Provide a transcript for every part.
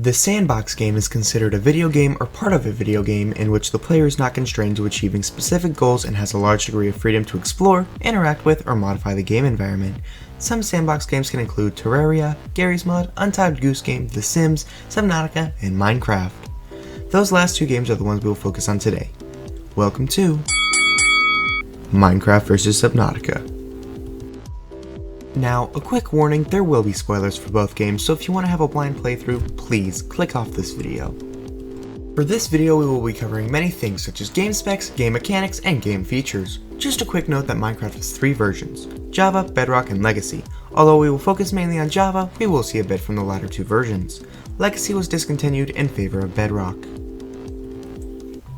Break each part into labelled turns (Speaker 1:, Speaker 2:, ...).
Speaker 1: The Sandbox game is considered a video game or part of a video game in which the player is not constrained to achieving specific goals and has a large degree of freedom to explore, interact with, or modify the game environment. Some Sandbox games can include Terraria, Garry's Mod, Untitled Goose Game, The Sims, Subnautica, and Minecraft. Those last two games are the ones we will focus on today. Welcome to Minecraft vs. Subnautica. Now, a quick warning, there will be spoilers for both games, so if you want to have a blind playthrough, please click off this video. For this video we will be covering many things such as game specs, game mechanics, and game features. Just a quick note that Minecraft has three versions, Java, Bedrock, and Legacy. Although we will focus mainly on Java, we will see a bit from the latter two versions. Legacy was discontinued in favor of Bedrock.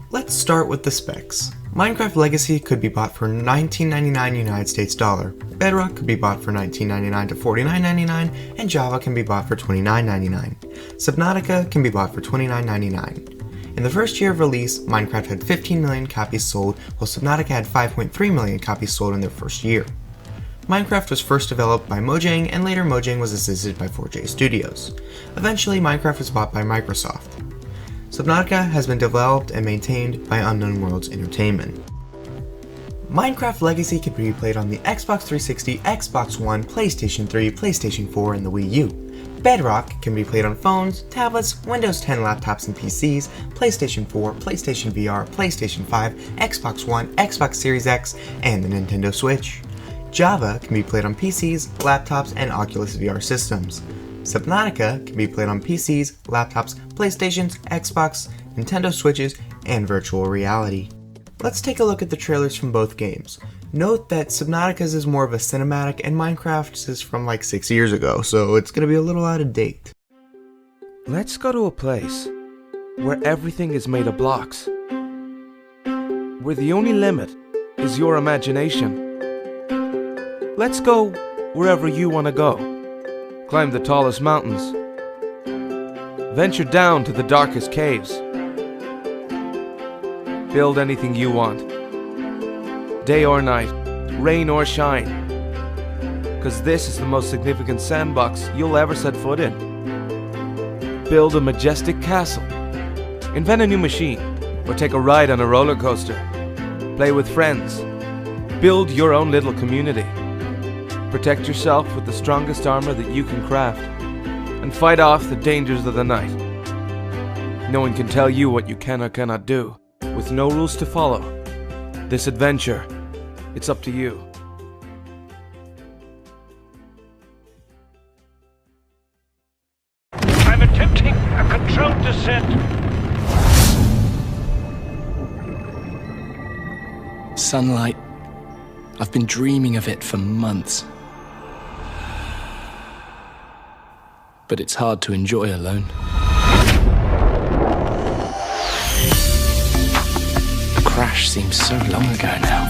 Speaker 1: Let's start with the specs. Minecraft Legacy could be bought for $19.99 United States dollar, Bedrock could be bought for $19.99 to $49.99, and Java can be bought for $29.99. Subnautica can be bought for $29.99. In the first year of release, Minecraft had 15 million copies sold, while Subnautica had 5.3 million copies sold in their first year. Minecraft was first developed by Mojang, and later Mojang was assisted by 4J Studios. Eventually, Minecraft was bought by Microsoft. Subnautica has been developed and maintained by Unknown Worlds Entertainment. Minecraft Legacy can be played on the Xbox 360, Xbox One, PlayStation 3, PlayStation 4, and the Wii U. Bedrock can be played on phones, tablets, Windows 10 laptops and PCs, PlayStation 4, PlayStation VR, PlayStation 5, Xbox One, Xbox Series X, and the Nintendo Switch. Java can be played on PCs, laptops, and Oculus VR systems. Subnautica can be played on PCs, laptops, PlayStations, Xbox, Nintendo Switches, and virtual reality. Let's take a look at the trailers from both games. Note that Subnautica's is more of a cinematic and Minecraft's is from like 6 years ago, so it's gonna be a little out of date.
Speaker 2: Let's go to a place where everything is made of blocks, where the only limit is your imagination. Let's go wherever you want to go. Climb the tallest mountains, venture down to the darkest caves, build anything you want, day or night, rain or shine, cause this is the most significant sandbox you'll ever set foot in. Build a majestic castle, invent a new machine, or take a ride on a roller coaster, play with friends, build your own little community. Protect yourself with the strongest armor that you can craft, and fight off the dangers of the night. No one can tell you what you can or cannot do, with no rules to follow. This adventure, it's up to you.
Speaker 3: I'm attempting a controlled descent.
Speaker 4: Sunlight. I've been dreaming of it for months. But it's hard to enjoy alone. The crash seems so long ago now.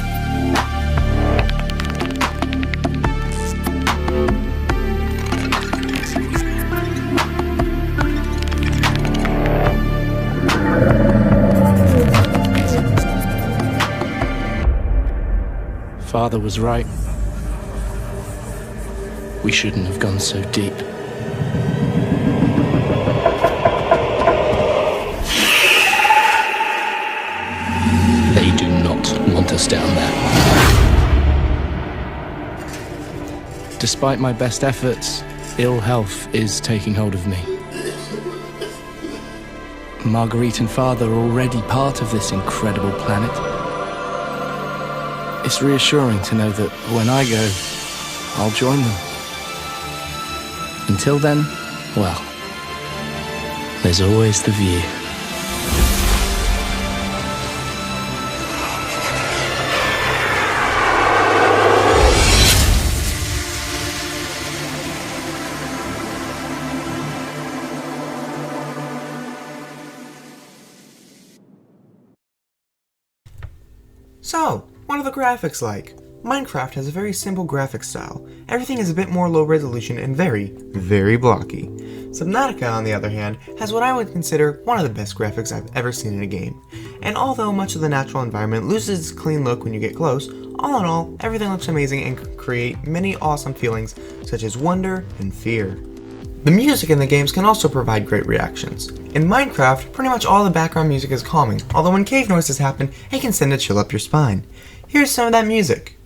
Speaker 4: Father was right. We shouldn't have gone so deep. They do not want us down there. Despite my best efforts, ill health is taking hold of me. Marguerite and Father are already part of this incredible planet. It's reassuring to know that when I go, I'll join them. Until then, well, there's always the view.
Speaker 1: So, what are the graphics like? Minecraft has a very simple graphics style. Everything is a bit more low resolution and very, very blocky. Subnautica, on the other hand, has what I would consider one of the best graphics I've ever seen in a game. And although much of the natural environment loses its clean look when you get close, all in all, everything looks amazing and can create many awesome feelings such as wonder and fear. The music in the games can also provide great reactions. In Minecraft, pretty much all the background music is calming, although when cave noises happen, it can send a chill up your spine. Here's some of that music.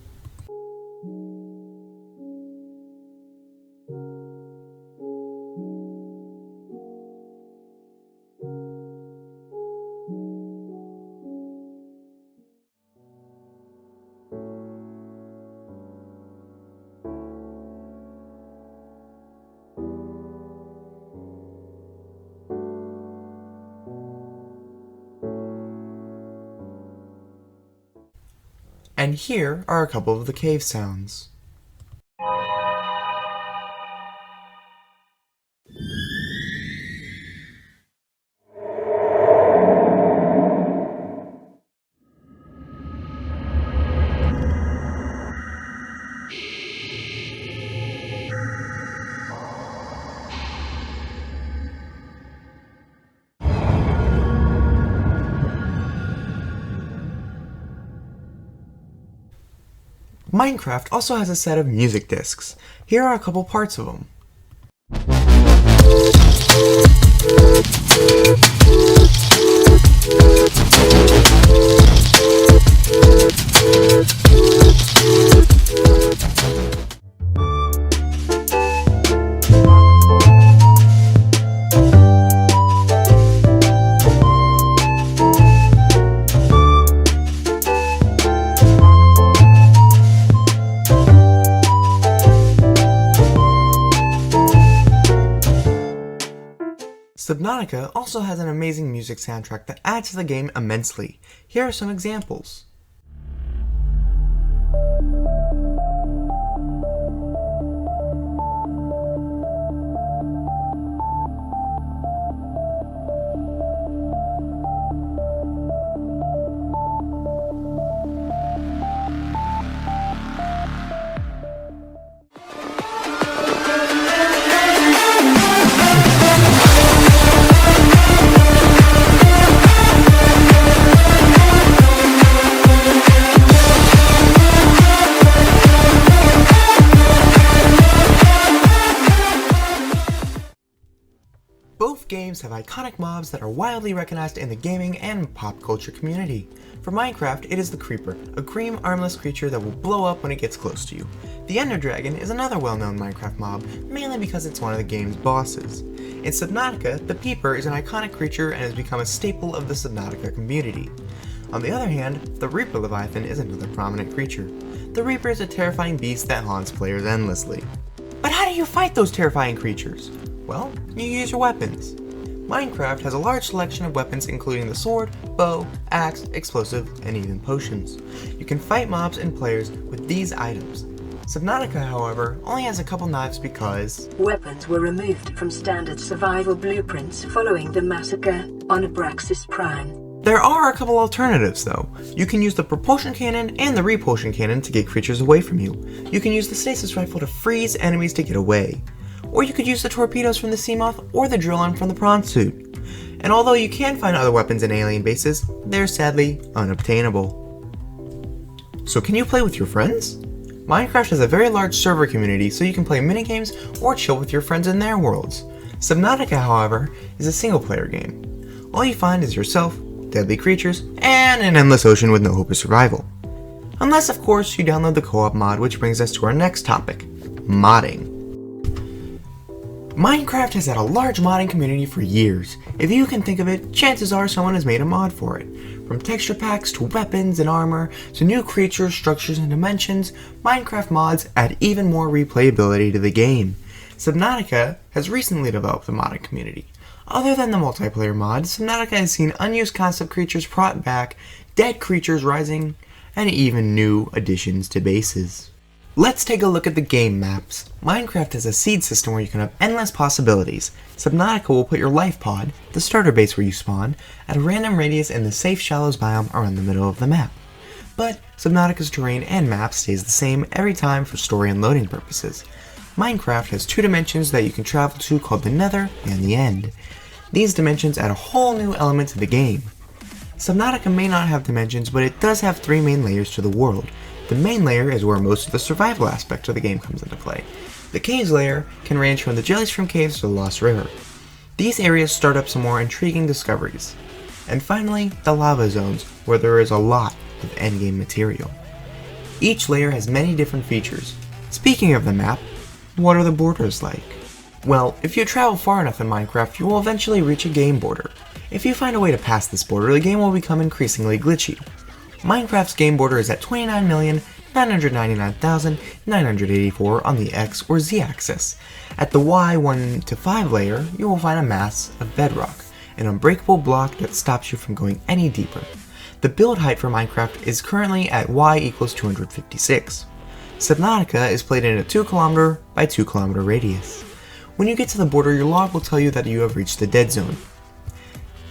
Speaker 1: And here are a couple of the cave sounds. Minecraft also has a set of music discs. Here are a couple parts of them. Subnautica also has an amazing music soundtrack that adds to the game immensely. Here are some examples. Both games have iconic mobs that are widely recognized in the gaming and pop culture community. For Minecraft, it is the Creeper, a green armless creature that will blow up when it gets close to you. The Ender Dragon is another well-known Minecraft mob, mainly because it's one of the game's bosses. In Subnautica, the Peeper is an iconic creature and has become a staple of the Subnautica community. On the other hand, the Reaper Leviathan is another prominent creature. The Reaper is a terrifying beast that haunts players endlessly. But how do you fight those terrifying creatures? Well, you use your weapons. Minecraft has a large selection of weapons including the sword, bow, axe, explosive, and even potions. You can fight mobs and players with these items. Subnautica, however, only has a couple knives because
Speaker 5: weapons were removed from standard survival blueprints following the massacre on Abraxas Prime.
Speaker 1: There are a couple alternatives though. You can use the propulsion cannon and the repulsion cannon to get creatures away from you. You can use the stasis rifle to freeze enemies to get away. Or you could use the torpedoes from the Seamoth or the drill gun from the prawn suit. And although you can find other weapons in alien bases, they're sadly unobtainable. So can you play with your friends? Minecraft has a very large server community, so you can play minigames or chill with your friends in their worlds. Subnautica, however, is a single player game. All you find is yourself, deadly creatures, and an endless ocean with no hope of survival. Unless, of course, you download the co-op mod, which brings us to our next topic, modding. Minecraft has had a large modding community for years. If you can think of it, chances are someone has made a mod for it. From texture packs to weapons and armor, to new creatures, structures, and dimensions, Minecraft mods add even more replayability to the game. Subnautica has recently developed a modding community. Other than the multiplayer mod, Subnautica has seen unused concept creatures brought back, dead creatures rising, and even new additions to bases. Let's take a look at the game maps. Minecraft has a seed system where you can have endless possibilities. Subnautica will put your life pod, the starter base where you spawn, at a random radius in the safe shallows biome around the middle of the map. But Subnautica's terrain and map stays the same every time for story and loading purposes. Minecraft has two dimensions that you can travel to called the Nether and the End. These dimensions add a whole new element to the game. Subnautica may not have dimensions, but it does have three main layers to the world. The main layer is where most of the survival aspect of the game comes into play. The caves layer can range from the Jellyshroom Caves to the Lost River. These areas start up some more intriguing discoveries. And finally, the lava zones, where there is a lot of endgame material. Each layer has many different features. Speaking of the map, what are the borders like? Well, if you travel far enough in Minecraft, you will eventually reach a game border. If you find a way to pass this border, the game will become increasingly glitchy. Minecraft's game border is at 29,999,984 on the X or Z axis. At the Y 1 to 5 layer, you will find a mass of bedrock, an unbreakable block that stops you from going any deeper. The build height for Minecraft is currently at Y equals 256. Subnautica is played in a 2 km by 2 km radius. When you get to the border, your log will tell you that you have reached the dead zone.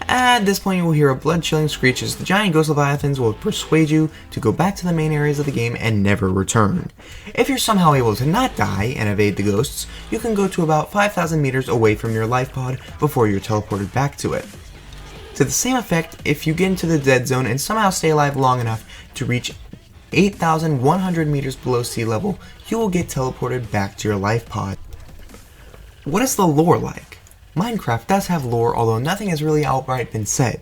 Speaker 1: At this point, you will hear a blood-chilling screech as the giant ghost leviathans will persuade you to go back to the main areas of the game and never return. If you're somehow able to not die and evade the ghosts, you can go to about 5,000 meters away from your life pod before you're teleported back to it. To the same effect, if you get into the dead zone and somehow stay alive long enough to reach 8,100 meters below sea level, you will get teleported back to your life pod. What is the lore like? Minecraft does have lore, although nothing has really outright been said.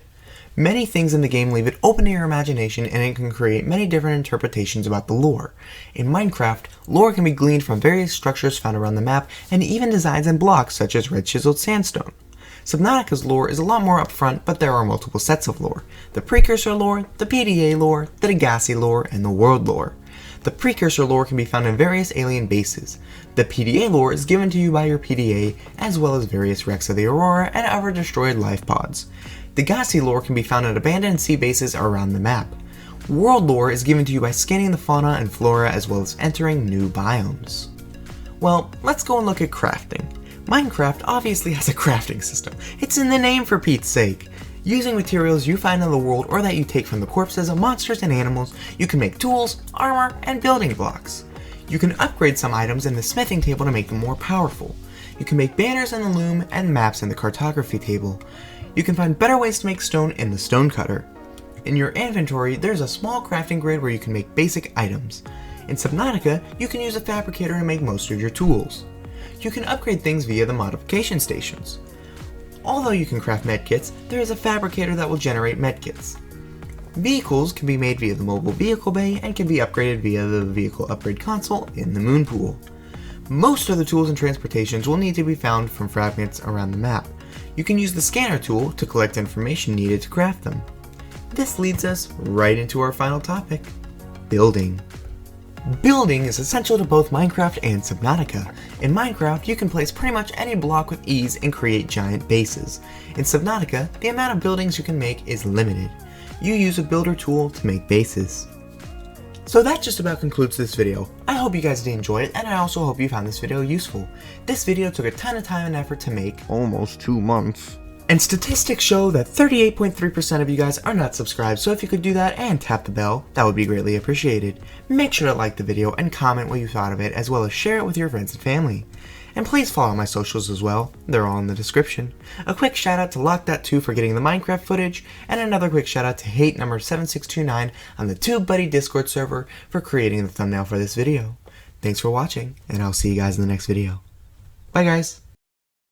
Speaker 1: Many things in the game leave it open to your imagination, and it can create many different interpretations about the lore. In Minecraft, lore can be gleaned from various structures found around the map, and even designs and blocks such as red chiseled sandstone. Subnautica's lore is a lot more upfront, but there are multiple sets of lore. The Precursor lore, the PDA lore, the Degassi lore, and the World lore. The Precursor lore can be found in various alien bases. The PDA lore is given to you by your PDA, as well as various wrecks of the Aurora and other destroyed life pods. The Degassi lore can be found at abandoned sea bases around the map. World lore is given to you by scanning the fauna and flora as well as entering new biomes. Well, let's go and look at crafting. Minecraft obviously has a crafting system. It's in the name, for Pete's sake. Using materials you find in the world or that you take from the corpses of monsters and animals, you can make tools, armor, and building blocks. You can upgrade some items in the smithing table to make them more powerful. You can make banners in the loom and maps in the cartography table. You can find better ways to make stone in the stone cutter. In your inventory, there's a small crafting grid where you can make basic items. In Subnautica, you can use a fabricator to make most of your tools. You can upgrade things via the modification stations. Although you can craft medkits, there is a fabricator that will generate medkits. Vehicles can be made via the mobile vehicle bay and can be upgraded via the vehicle upgrade console in the moon pool. Most of the tools and transportations will need to be found from fragments around the map. You can use the scanner tool to collect information needed to craft them. This leads us right into our final topic, building. Building is essential to both Minecraft and Subnautica. In Minecraft, you can place pretty much any block with ease and create giant bases. In Subnautica, the amount of buildings you can make is limited. You use a builder tool to make bases. So that just about concludes this video. I hope you guys did enjoy it, and I also hope you found this video useful. This video took a ton of time and effort to make, almost 2 months. And statistics show that 38.3% of you guys are not subscribed, so if you could do that and tap the bell, that would be greatly appreciated. Make sure to like the video and comment what you thought of it, as well as share it with your friends and family. And please follow my socials as well, they're all in the description. A quick shout out to Lock.2 for getting the Minecraft footage, and another quick shout out to Hate number 7629 on the TubeBuddy Discord server for creating the thumbnail for this video. Thanks for watching, and I'll see you guys in the next video. Bye guys!